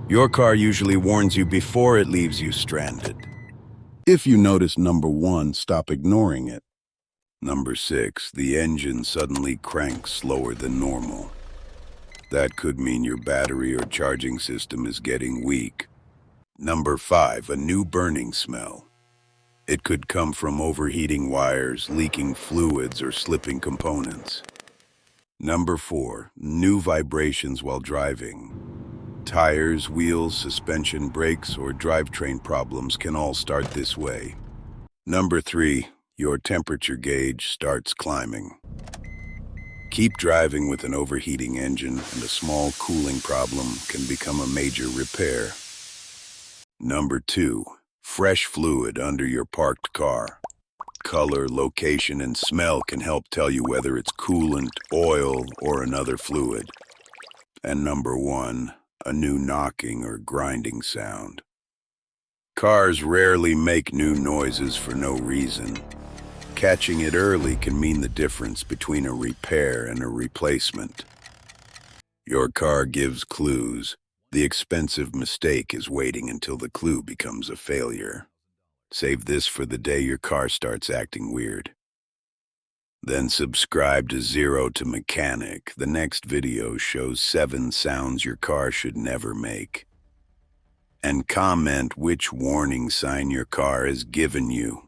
Your car usually warns you before it leaves you stranded. If you notice number 1, stop ignoring it. Number 6, the engine suddenly cranks slower than normal. That could mean your battery or charging system is getting weak. Number 5, a new burning smell. It could come from overheating wires, leaking fluids, or slipping components. Number 4, new vibrations while driving. Tires, wheels, suspension, brakes, or drivetrain problems can all start this way. Number 3, your temperature gauge starts climbing. Keep driving with an overheating engine, and a small cooling problem can become a major repair. Number 2, fresh fluid under your parked car. Color, location, and smell can help tell you whether it's coolant, oil, or another fluid. And number 1, a new knocking or grinding sound. Cars rarely make new noises for no reason. Catching it early can mean the difference between a repair and a replacement. Your car gives clues. The expensive mistake is waiting until the clue becomes a failure. Save this for the day your car starts acting weird. Then subscribe to Zero to Mechanic. The next video shows 7 sounds your car should never make. And comment which warning sign your car has given you.